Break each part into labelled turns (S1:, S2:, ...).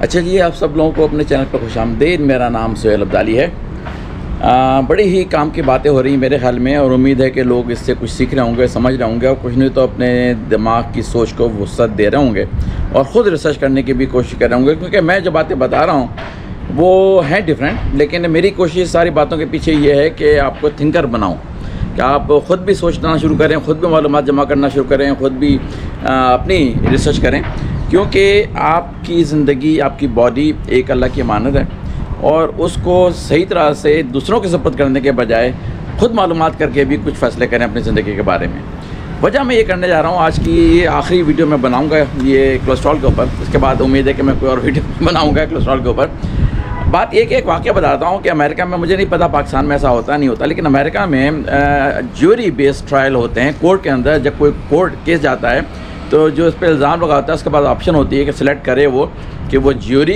S1: अच्छा जी, आप सब लोगों को अपने चैनल पर खुशामदीद। मेरा नाम सुहेल अब्दाली है। बड़ी ही काम की बातें हो रही हैं मेरे ख्याल में, और उम्मीद है कि लोग इससे कुछ सीख रहे होंगे, समझ रहे होंगे, और कुछ नहीं तो अपने दिमाग की सोच को वसअत दे रहे होंगे और ख़ुद रिसर्च करने की भी कोशिश कर रहे होंगे। क्योंकि मैं जो बातें बता रहा हूँ वो हैं डिफरेंट, लेकिन मेरी कोशिश सारी बातों के पीछे ये है कि आपको थिंकर बनाऊँ, कि आप ख़ुद भी सोचना शुरू करें, ख़ुद भी मालूमात जमा करना शुरू करें, ख़ुद भी अपनी रिसर्च करें। क्योंकि आपकी ज़िंदगी, आपकी बॉडी एक अल्लाह की अमानत है, और उसको सही तरह से दूसरों के सुपुर्द करने के बजाय ख़ुद मालूमात करके भी कुछ फ़ैसले करें अपनी ज़िंदगी के बारे में। वजह मैं ये करने जा रहा हूँ, आज की ये आखिरी वीडियो मैं बनाऊँगा ये कोलेस्ट्रॉल के ऊपर। इसके बाद उम्मीद है कि मैं कोई और वीडियो बनाऊँगा कोलेस्ट्रॉल के ऊपर। बात एक वाक़या बताता हूँ कि अमेरिका में, मुझे नहीं पता पाकिस्तान में ऐसा होता नहीं होता, लेकिन अमेरिका में ज्यूरी बेस्ड ट्रायल होते हैं। कोर्ट के अंदर जब कोई कोर्ट केस जाता है तो जो इस पर इल्ज़ाम लगाता है उसके बाद ऑप्शन होती है कि सिलेक्ट करे वो कि वो ज्यूरी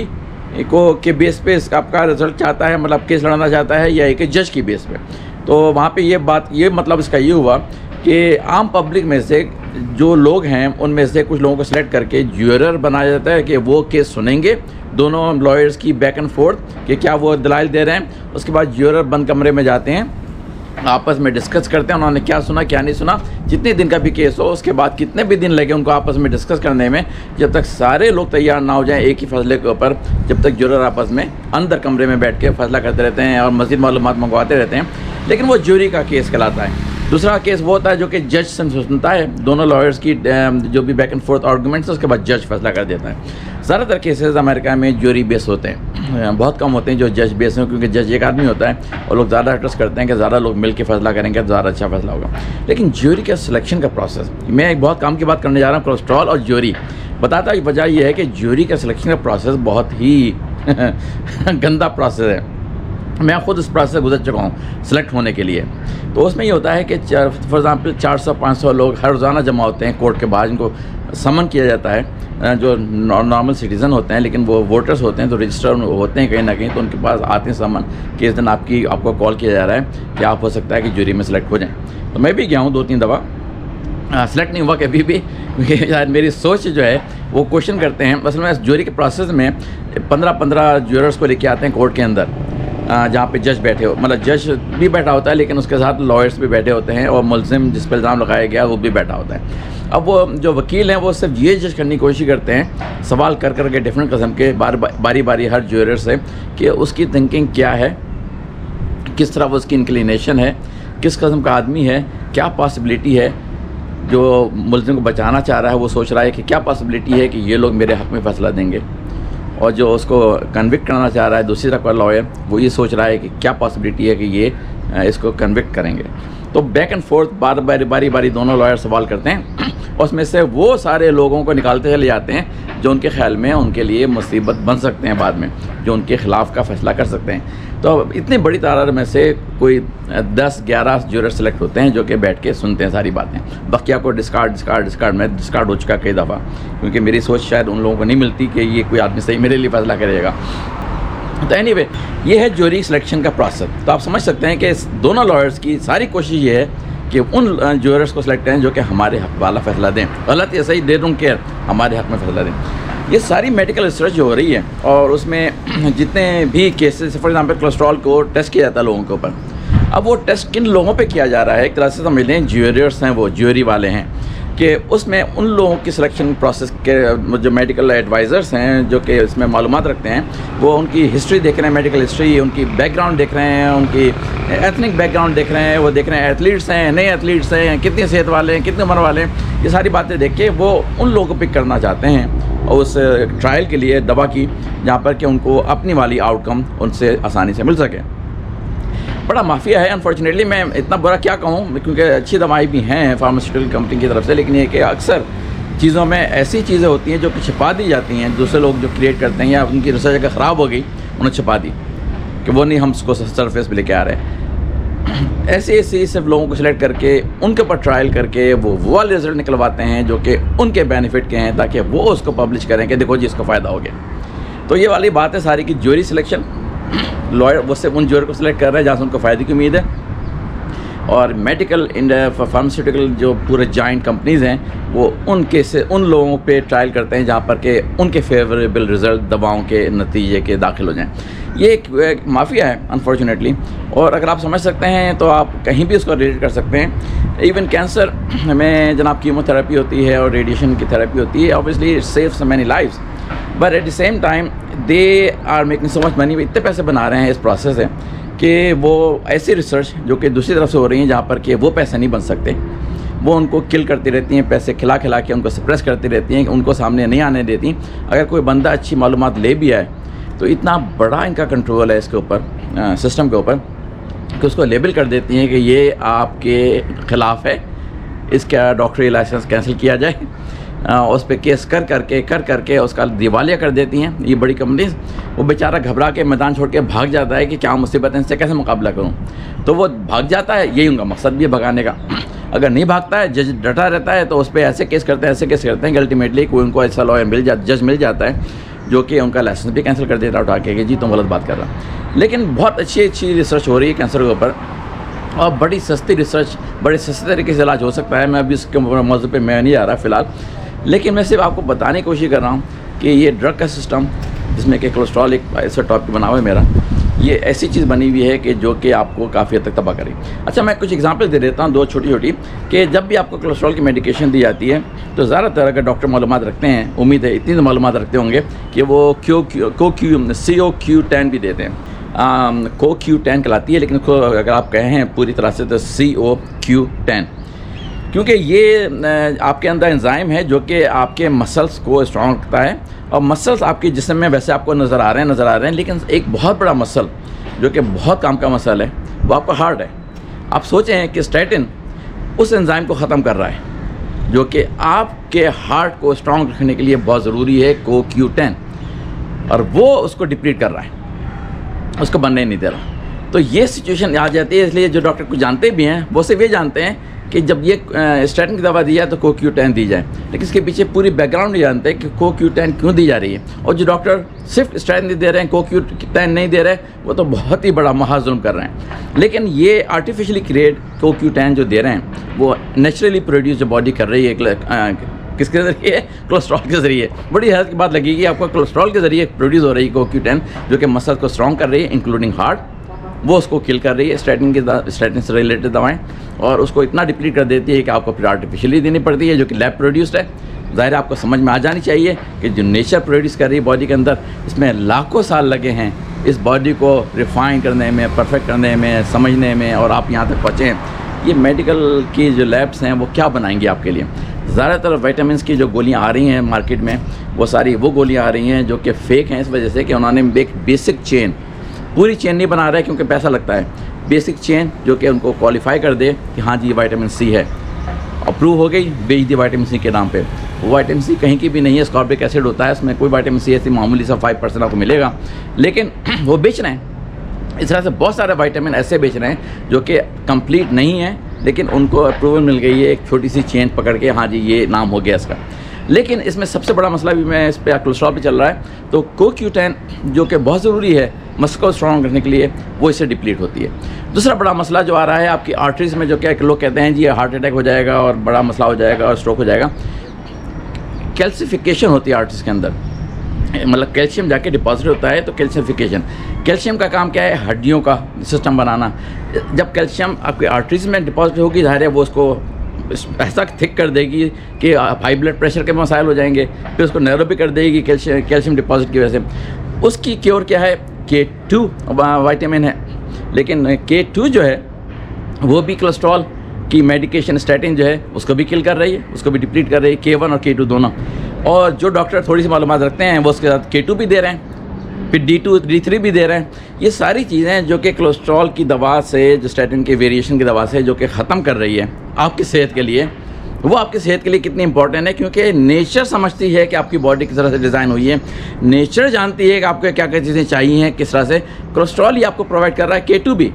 S1: को के बेस पे आपका रिज़ल्ट चाहता है, मतलब केस लड़ाना चाहता है, या एक जज की बेस पे। तो वहाँ पे ये मतलब इसका ये हुआ कि आम पब्लिक में से जो लोग हैं उनमें से कुछ लोगों को सिलेक्ट करके ज्यूरर बनाया जाता है कि वो केस सुनेंगे, दोनों लॉयर्स की बैक एंड फोर्थ कि क्या वो दलाइल दे रहे हैं। उसके बाद ज्यूरर बंद कमरे में जाते हैं, आपस में डिस्कस करते हैं उन्होंने क्या सुना क्या नहीं सुना। जितने दिन का भी केस हो, उसके बाद कितने भी दिन लगे उनको आपस में डिस्कस करने में, जब तक सारे लोग तैयार ना हो जाएं एक ही फैसले के ऊपर, जब तक ज्यूरर आपस में अंदर कमरे में बैठ के फैसला करते रहते हैं और मज़ीद मालूमात मंगवाते रहते हैं। लेकिन वो ज्यूरी का केस कहलाता है। दूसरा केस वो होता है जो कि जज से सुनता है दोनों लॉयर्स की जो भी बैक एंड फोर्थ आर्गूमेंट्स, उसके बाद जज फैसला कर देता है। ज़्यादातर केसेस अमेरिका में ज्यूरी बेस होते हैं, बहुत कम होते हैं जो जज बेस हैं, क्योंकि जज एक आदमी होता है और लोग ज़्यादा ट्रस्ट करते हैं कि ज़्यादा लोग मिल के फैसला करेंगे तो ज़्यादा अच्छा फैसला होगा। लेकिन ज्यूरी का सिलेक्शन का प्रोसेस, मैं एक बहुत काम की बात करने जा रहा हूँ, कोलेस्ट्रॉल और ज्यूरी। बताता है वजह यह है कि ज्यूरी का सिलेक्शन का प्रोसेस बहुत ही गंदा प्रोसेस है। मैं ख़ुद इस प्रोसेस से गुजर चुका हूँ सिलेक्ट होने के लिए। तो उसमें ये होता है कि फॉर एग्ज़ाम्पल 400-500 लोग हर रोज़ाना जमा होते हैं कोर्ट के बाहर, जिनको समन किया जाता है, जो नॉर्मल सिटीज़न होते हैं लेकिन वो वोटर्स होते हैं, तो रजिस्टर होते हैं कहीं ना कहीं, तो उनके पास आते हैं समन कि इस दिन आपको कॉल किया जा रहा है कि आप हो सकता है कि ज्यूरी में सेलेक्ट हो जाएँ। तो मैं भी गया हूँ 2-3 दफ़ा, सेलेक्ट नहीं हुआ कभी भी। शायद मेरी सोच जो है वो क्वेश्चन करते हैं। असल में इस ज्यूरी के प्रोसेस में 15-15 ज्यूरर्स को लेके आते हैं कोर्ट के अंदर, जहाँ पे जज बैठे हो, मतलब जज भी बैठा होता है लेकिन उसके साथ लॉयर्स भी बैठे होते हैं, और मुलजिम जिस पर इल्ज़ाम लगाया गया वो भी बैठा होता है। अब वो जो वकील हैं वो सिर्फ ये जज करने की कोशिश करते हैं, सवाल कर के डिफरेंट किस्म के बारी बारी हर ज्यूरर से, कि उसकी थिंकिंग क्या है, किस तरह वो उसकी इंक्लिनेशन है, किस किस्म का आदमी है, क्या पॉसिबिलिटी है। जो मुलजिम को बचाना चाह रहा है वो सोच रहा है कि क्या पॉसिबिलिटी है कि ये लोग मेरे हक़ में फ़ैसला देंगे, और जो उसको कन्विक्ट करना चाह रहा है दूसरी तरफ का लॉयर, वो ये सोच रहा है कि क्या पॉसिबिलिटी है कि ये इसको कन्विक्ट करेंगे। तो बैक एंड फोर्थ बारी दोनों लॉयर सवाल करते हैं, और उसमें से वो सारे लोगों को निकालते चले जाते हैं जो उनके ख्याल में उनके लिए मुसीबत बन सकते हैं बाद में, जो उनके ख़िलाफ़ का फ़ैसला कर सकते हैं। तो इतनी बड़ी तादाद में से कोई 10-11 ज्यूरर सेलेक्ट होते हैं जो कि बैठ के सुनते हैं सारी बातें। बकिया को डिस्कार्ड मैं डिस्कार्ड हो चुका कई दफ़ा, क्योंकि मेरी सोच शायद उन लोगों को नहीं मिलती कि ये कोई आदमी सही मेरे लिए फ़ैसला करेगा। तो एनीवे, ये है ज्यूरी सिलेक्शन का प्रोसेस। तो आप समझ सकते हैं कि दोनों लॉयर्स की सारी कोशिश ये है कि उन ज्यूरर्स को सिलेक्ट करें जो कि हमारे हक़ वाला फ़ैसला दें, गलत या सही दे डोंट केयर, हमारे हक़ में फ़ैसला दें। ये सारी मेडिकल रिसर्च जो हो रही है, और उसमें जितने भी केसेस, फॉर एग्जांपल कोलेस्ट्रॉल को टेस्ट किया जाता है लोगों के ऊपर। अब वो टेस्ट किन लोगों पे किया जा रहा है, एक तरह से समझ लें ज्यूरर्स हैं, वो ज्यूरी वाले हैं, कि उसमें उन लोगों की सिलेक्शन प्रोसेस के जो मेडिकल एडवाइज़र्स हैं जो कि इसमें मालूमात रखते हैं, वो उनकी हिस्ट्री देख रहे हैं, मेडिकल हिस्ट्री, उनकी बैकग्राउंड देख रहे हैं, उनकी एथनिक बैकग्राउंड देख रहे हैं, वो देख रहे हैं एथलीट्स हैं, नए एथलीट्स हैं, कितनी सेहत वाले हैं, कितनी उम्र वाले हैं। ये सारी बातें देख के वो उन लोगों को पिक करना चाहते हैं और उस ट्रायल के लिए दवा की, जहाँ पर कि उनको अपनी वाली आउटकम उनसे आसानी से मिल सके। बड़ा माफिया है अनफॉर्चुनेटली। मैं इतना बुरा क्या कहूँ, क्योंकि अच्छी दवाई भी हैं फार्मास्यूटिकल कंपनी की तरफ से, लेकिन ये कि अक्सर चीज़ों में ऐसी चीज़ें होती हैं जो कि छिपा दी जाती हैं, दूसरे लोग जो क्रिएट करते हैं, या उनकी रिसर्च अगर ख़राब हो गई उन्हें छिपा दी कि वो नहीं हम उसको सरफेस पे लेके आ रहे हैं। ऐसे सिर्फ लोगों को सिलेक्ट करके उनके ऊपर ट्रायल करके वो वाले रिजल्ट निकलवाते हैं जो कि उनके बेनिफिट के हैं, ताकि वो उसको पब्लिश करें कि देखो जी इसको फ़ायदा हो गया। तो ये वाली बात है सारी की ज्यूरी सिलेक्शन। लॉयर वो सिर्फ उन ज्यूरी को सिलेक्ट कर रहे हैं जहाँ से उनको फ़ायदे की उम्मीद है। और मेडिकल फार्मास्यूटिकल जो पूरे जॉइंट कंपनीज़ हैं वो उन लोगों पे ट्रायल करते हैं जहाँ पर के उनके फेवरेबल रिज़ल्ट दवाओं के नतीजे के दाखिल हो जाएं। ये एक माफिया है अनफॉर्चुनेटली, और अगर आप समझ सकते हैं तो आप कहीं भी उसको रिलेट कर सकते हैं। इवन कैंसर में जनाब कीमोथेरेपी होती है और रेडिएशन की थेरेपी होती है, obviously it saves many lives, but at the same time they are making so much money. इतने पैसे बना रहे हैं इस प्रोसेस से कि वो ऐसी रिसर्च जो कि दूसरी तरफ से हो रही है जहाँ पर कि वो पैसे नहीं बन सकते, वो उनको किल करती रहती हैं, पैसे खिला खिला के उनको सप्रेस करती रहती हैं, उनको सामने नहीं आने देती। अगर कोई बंदा अच्छी मालूमात ले भी आए तो इतना बड़ा इनका कंट्रोल है इसके ऊपर, सिस्टम के ऊपर, कि उसको लेबल कर देती हैं कि ये आपके ख़िलाफ़ है, इसका डॉक्टरी लाइसेंस कैंसिल किया जाए, उस पर केस कर करके उसका दिवालिया कर देती हैं ये बड़ी कंपनीज। वो बेचारा घबरा के मैदान छोड़ के भाग जाता है कि क्या मुसीबत है, इनसे कैसे मुकाबला करूं, तो वो भाग जाता है, यही उनका मकसद भी है भगाने का। अगर नहीं भागता है, जज डटा रहता है, तो उस पर ऐसे केस करते हैं कि अल्टीमेटली कोई उनको ऐसा लॉयर जज मिल जाता है जो कि उनका लाइसेंस भी कैंसिल कर देता है उठा के, जी तुम गलत बात कर रहा। लेकिन बहुत अच्छी रिसर्च हो रही है कैंसर के ऊपर, और बड़ी सस्ती रिसर्च, बड़े सस्ते तरीके से इलाज हो सकता है। मैं अभी इसके मौजूद पे मैं नहीं आ रहा फ़िलहाल, लेकिन मैं सिर्फ आपको बताने की कोशिश कर रहा हूँ कि ये ड्रग का सिस्टम, जिसमें कि कोलेस्ट्रॉल एक ऐसा टॉपिक बना हुआ है मेरा, ये ऐसी चीज़ बनी हुई है कि जो कि आपको काफ़ी हद तक तबाह करे। अच्छा, मैं कुछ एग्जांपल दे देता हूँ, दो छोटी कि जब भी आपको कोलेस्ट्रॉल की मेडिकेशन दी जाती है तो ज़्यादातर अगर डॉक्टर मालूमात रखते हैं, उम्मीद है इतनी तो मालूमात रखते होंगे कि वो CoQ10 भी देते हैं। CoQ10 कहलाती है, लेकिन अगर आप कहें पूरी तरह से तो CoQ10, क्योंकि ये आपके अंदर एंजाइम है जो कि आपके मसल्स को स्ट्रॉन्ग रखता है। और मसल्स आपके जिस्म में वैसे आपको नज़र आ रहे हैं, लेकिन एक बहुत बड़ा मसल जो कि बहुत काम का मसल है वो आपका हार्ट है। आप सोचें कि स्टैटिन उस एंजाइम को ख़त्म कर रहा है जो कि आपके हार्ट को स्ट्रॉन्ग रखने के लिए बहुत ज़रूरी है, CoQ10, और वो उसको डिप्लीट कर रहा है, उसको बनने नहीं दे रहा। तो ये सिचुएशन आ जाती है, इसलिए जो डॉक्टर को जानते भी हैं वो सिर्फ ये जानते हैं कि जब ये स्टैटिन की दवा दी जाए तो CoQ10 दी जाए, लेकिन इसके पीछे पूरी बैकग्राउंड नहीं जानते कि CoQ10 क्यों दी जा रही है। और जो डॉक्टर सिर्फ स्टैटिन दे रहे हैं, CoQ10 नहीं दे रहे, वो तो बहुत ही बड़ा महाजुल्म कर रहे हैं। लेकिन ये आर्टिफिशियली क्रिएट CoQ10 जो दे रहे हैं वो नेचुरली प्रोड्यूस जो बॉडी कर रही है, किसके ज़रिए? कोलेस्ट्रॉल के ज़रिए। बड़ी हैरत की बात लगेगी आपको, कोलेस्ट्रॉल के ज़रिए प्रोड्यूस हो रही है CoQ10 जो कि मसल को स्ट्रॉन्ग कर रही है, इंक्लूडिंग हार्ट, वो उसको किल कर रही है, स्टैटिन से रिलेटेड दवाएं, और उसको इतना डिप्लीट कर देती है कि आपको फिर आर्टिफिशियली देनी पड़ती है जो कि लैब प्रोड्यूस्ड है। ज़ाहिर है आपको समझ में आ जानी चाहिए कि जो नेचर प्रोड्यूस कर रही है बॉडी के अंदर, इसमें लाखों साल लगे हैं इस बॉडी को रिफ़ाइन करने में, परफेक्ट करने में, समझने में, और आप यहाँ तक पहुँचें। ये मेडिकल की जो लैब्स हैं वो क्या बनाएंगी आपके लिए? ज़्यादातर विटामिन्स की जो गोलियाँ आ रही हैं मार्केट में, वो सारी वो गोलियाँ आ रही हैं जो कि फ़ेक हैं, इस वजह से कि उन्होंने एक बेसिक चेन, पूरी चेन नहीं बना रहा है क्योंकि पैसा लगता है, बेसिक चेन जो कि उनको क्वालिफाई कर दे कि हाँ जी विटामिन सी है, अप्रूव हो गई, बेच दी विटामिन सी के नाम पे। वो विटामिन सी कहीं की भी नहीं है, स्कॉर्बिक एसिड होता है इसमें, कोई विटामिन सी ऐसी मामूली सा 5% आपको मिलेगा, लेकिन वो बेच रहे हैं। इस तरह से बहुत सारे विटामिन ऐसे बेच रहे हैं जो कि कंप्लीट नहीं है, लेकिन उनको अप्रूवल मिल गई है एक छोटी सी चेन पकड़ के, हाँ जी ये नाम हो गया इसका। लेकिन इसमें सबसे बड़ा मसला भी मैं इस पर कोलेस्ट्रॉल पे चल रहा है, तो CoQ10 जो कि बहुत ज़रूरी है मसल को स्ट्रॉन्ग रखने के लिए, वो इससे डिप्लीट होती है। दूसरा बड़ा मसला जो आ रहा है आपकी आर्टरीज़ में, जो क्या लोग कहते हैं जी हार्ट अटैक हो जाएगा और बड़ा मसला हो जाएगा और स्ट्रोक हो जाएगा। कैल्सिफिकेशन होती है आर्टरीज़ के अंदर, मतलब कैल्शियम जाके डिपॉजिट होता है, तो कैल्शिफिकेशन, कैल्शियम का काम क्या है? हड्डियों का सिस्टम बनाना। जब कैल्शियम आपके आर्टरीज़ में डिपॉजिट होगी, ज़ाहिर है वो उसको ऐसा थिक कर देगी कि हाई ब्लड प्रेशर के मसाइल हो जाएंगे, फिर उसको नैरो भी कर देगी कैल्शियम डिपॉजिट की वजह से। उसकी क्योर क्या है? K2 विटामिन है, लेकिन K2 जो है वो भी कोलेस्ट्रॉल की मेडिकेशन स्टैटिन जो है उसको भी किल कर रही है, उसको भी डिप्लीट कर रही है, K1 और K2 दोनों। और जो डॉक्टर थोड़ी सी मालूमात रखते हैं वो उसके साथ K2 भी दे रहे हैं, फिर D2 D3 भी दे रहे हैं। ये सारी चीज़ें जो कि कोलेस्ट्रॉल की दवा से, जो स्टैटिन के वेरिएशन की दवा से जो कि ख़त्म कर रही है आपकी सेहत के लिए, वो आपकी सेहत के लिए कितनी इंपॉर्टेंट है, क्योंकि नेचर समझती है कि आपकी बॉडी किस तरह से डिज़ाइन हुई है, नेचर जानती है कि आपको क्या क्या चीज़ें चाहिए हैं, किस तरह से। कोलेस्ट्रॉल ही आपको प्रोवाइड कर रहा है, K2 भी,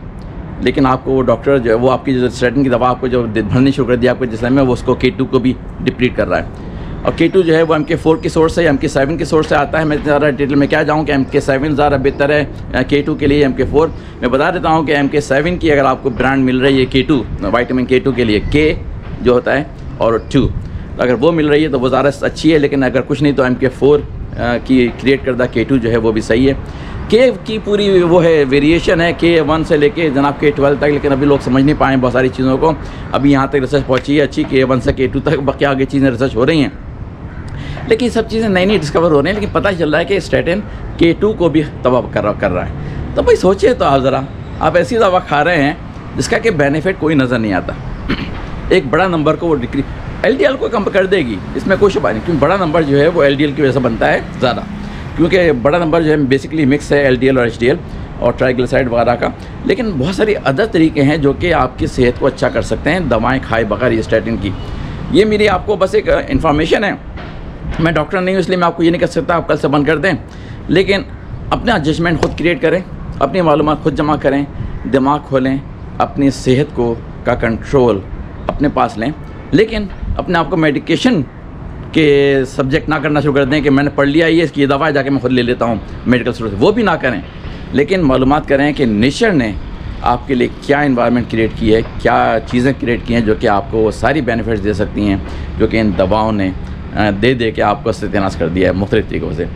S1: लेकिन आपको वो डॉक्टर जो है वो आपकी जो स्टैटिन की दवा आपको जो भरनी शुरू कर दी आपको जिसमें, वो उसको K2 को भी डिप्लीट कर रहा है। और K2 जो है वो MK4 की सोर्स है, MK7 की सोर्स से आता है। मैं ज़्यादा डिटेल में क्या जाऊँ कि MK7 ज़्यादा बेहतर है K2 के लिए। MK4 मैं बता देता हूँ कि MK7 की अगर आपको ब्रांड मिल रही है K2, विटामिन K2 के लिए K जो होता है और 2, तो अगर वो मिल रही है तो वो ज़्यादा अच्छी है। लेकिन अगर कुछ नहीं तो MK4 की क्रिएट करदा K2 जो है वो भी सही है। K की पूरी वो है वेरिएशन है K1 से लेके जनाब K12 तक, लेकिन अभी लोग समझ नहीं पाए बहुत सारी चीज़ों को। अभी यहाँ तक रिसर्च पहुँची है अच्छी, K1 से K2 तक, बाकी आगे चीज़ें रिसर्च हो रही हैं, लेकिन सब चीज़ें नई नई डिस्कवर हो रही हैं। लेकिन पता चल रहा है कि स्टैटिन K2 को भी तबाह कर रहा है। तो भाई सोचिए तो आप ज़रा, आप ऐसी दवा खा रहे हैं जिसका कि बेनिफिट कोई नज़र नहीं आता। एक बड़ा नंबर को वो डिक्री LDL को कम कर देगी, इसमें कोई शुबा नहीं, क्योंकि बड़ा नंबर जो है वो LDL की वजह से बनता है ज़्यादा, क्योंकि बड़ा नंबर जो है बेसिकली मिक्स है LDL और HDL और ट्राइग्लिसराइड वगैरह का। लेकिन बहुत सारी अदर तरीके हैं जो कि आपकी सेहत को अच्छा कर सकते हैं दवाएं खाए बगैर ये स्टैटिन की। ये मेरी आपको बस एक इन्फॉर्मेशन है, मैं डॉक्टर नहीं हूँ इसलिए मैं आपको ये नहीं कह सकता आप कल से बंद कर दें, लेकिन अपना जजमेंट खुद क्रिएट करें, अपनी मालूमात खुद जमा करें, दिमाग खोलें, अपनी सेहत को का कंट्रोल अपने पास लें। लेकिन अपने आप को मेडिकेशन के सब्जेक्ट ना करना शुरू कर दें कि मैंने पढ़ लिया ये इसकी दवा है जाके मैं खुद ले लेता हूँ मेडिकल स्टोर से, वो भी ना करें। लेकिन मालूमात करें कि नेचर ने आपके लिए क्या इन्वायरमेंट क्रिएट की है, क्या चीज़ें क्रिएट की हैं जो कि आपको वो सारी बेनिफिट्स दे सकती हैं जो कि इन दवाओं ने दे के आपको सत्यानाश कर दिया है मुख्तलिफ तरीक़ों से।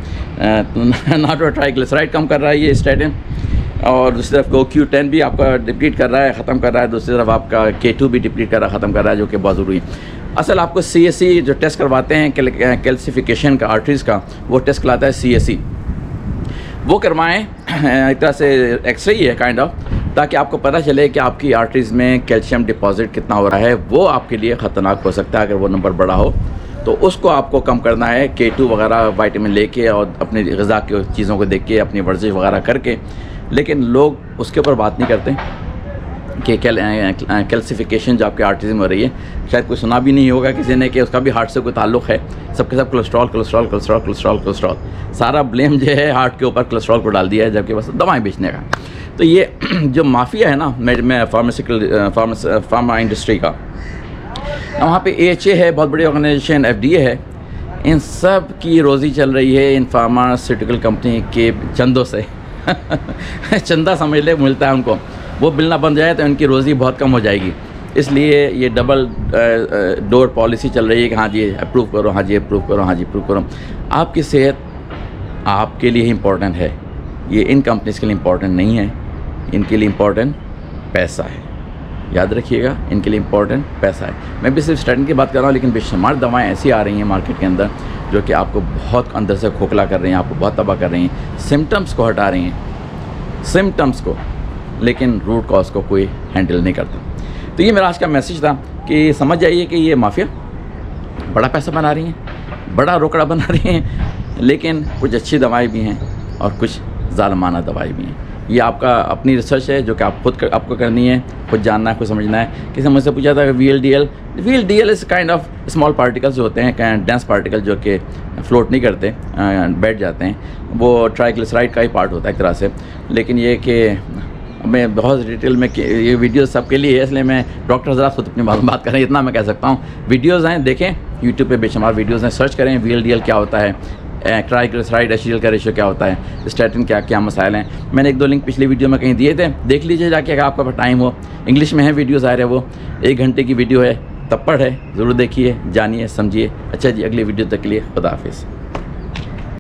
S1: ना तो ट्राइग्लिसराइड कम कर रहा है ये स्टैटिन, और दूसरी तरफ CoQ10 भी आपका डिप्लीट कर रहा है, ख़त्म कर रहा है। दूसरी तरफ आपका K2 भी डिप्लीट कर रहा है, ख़त्म कर रहा है, जो कि बहुत ज़रूरी है। असल आपको CSE जो टेस्ट करवाते हैं कैल्सिफिकेशन का आर्टरीज़ का, वो टेस्ट कहलाता है CSE, वो करवाएं। एक तरह से एक्सरे ही है काइंड ऑफ, ताकि आपको पता चले कि आपकी आर्टरीज़ में कैल्शियम डिपॉजिट कितना हो रहा है। वो आपके लिए ख़तरनाक हो सकता है अगर वो नंबर बड़ा हो, तो उसको आपको कम करना है K2 वगैरह विटामिन लेके और अपनी ग़िज़ा की चीज़ों को देख के, अपनी वर्जिश वगैरह करके। लेकिन लोग उसके ऊपर बात नहीं करते कि कैल्सिफिकेशन जो आपके आर्टरीज़ में हो रही है, शायद कोई सुना भी नहीं होगा किसी ने कि उसका भी हार्ट से कोई ताल्लुक़ है। सबके सब cholesterol cholesterol cholesterol cholesterol cholesterol, सारा ब्लेम जो है हार्ट के ऊपर कोलेस्ट्रॉल को डाल दिया है, जबकि बस दवाएं बेचने का। तो ये जो माफिया है ना मैं फार्मा इंडस्ट्री का, वहाँ पे AHA है, बहुत बड़ी ऑर्गेनाइजेशन, FDA है, इन सब की रोज़ी चल रही है इन फार्मास्यूटिकल कंपनी के चंदों से। चंदा समझ ले मिलता है उनको, वो मिलना बंद जाए तो इनकी रोज़ी बहुत कम हो जाएगी। इसलिए ये डबल डोर पॉलिसी चल रही है कि हाँ जी अप्रूव करो, हाँ जी अप्रूव करो, हाँ जी अप्रूव करो। आपकी सेहत आपके लिए ही इम्पोर्टेंट है, ये इन कंपनीज़ के लिए इम्पोर्टेंट नहीं है। इनके लिए इम्पोर्टेंट पैसा है, याद रखिएगा, इनके लिए इम्पोर्टेंट पैसा है। मैं भी सिर्फ स्टैटिन की बात कर रहा हूँ, लेकिन बेशुमार दवाएं ऐसी आ रही हैं मार्केट के अंदर जो कि आपको बहुत अंदर से खोखला कर रही हैं, आपको बहुत तबाह कर रही हैं, सिम्टम्स को हटा रही हैं, सिम्टम्स को, लेकिन रूट कॉज को कोई हैंडल नहीं करता। तो ये मेरा आज का मैसेज था कि समझ जाइए कि ये माफिया बड़ा पैसा बना रही हैं, बड़ा रोकड़ा बना रही हैं, लेकिन कुछ अच्छी दवाएँ भी हैं और कुछ ज़ालमाना दवाई भी हैं। ये आपका अपनी रिसर्च है जो कि आप खुद आपको करनी है, खुद जानना है, खुद समझना है। किसी ने मुझसे पूछा था VLDL is kind of small particles जो होते हैं, डेंस पार्टिकल जो कि फ्लोट नहीं करते, बैठ जाते हैं, वो ट्राइग्लिसराइड का ही पार्ट होता है एक तरह से। लेकिन ये कि मैं बहुत डिटेल में ये वीडियो सबके लिए है, इसलिए मैं डॉक्टर हज़रात खुद अपनी बात करें, इतना मैं कह सकता हूँ। वीडियोज़ हैं, देखें यूट्यूब पे बेशुमार वीडियोज़ हैं, सर्च करें VLDL क्या होता है, ट्राइग्लिसराइड HDL का रेशियो क्या होता है, स्टैटिन क्या मसाइल हैं। मैंने 1-2 लिंक पिछली वीडियो में कहीं दिए थे, देख लीजिए जाके अगर आपका टाइम हो। इंग्लिश में है वीडियोज़ आ रहे हैं, वो 1 घंटे की वीडियो है, तप्पड़ है, ज़रूर देखिए, जानिए, समझिए। अच्छा जी, अगली वीडियो तक के लिए खुदा हाफिज़।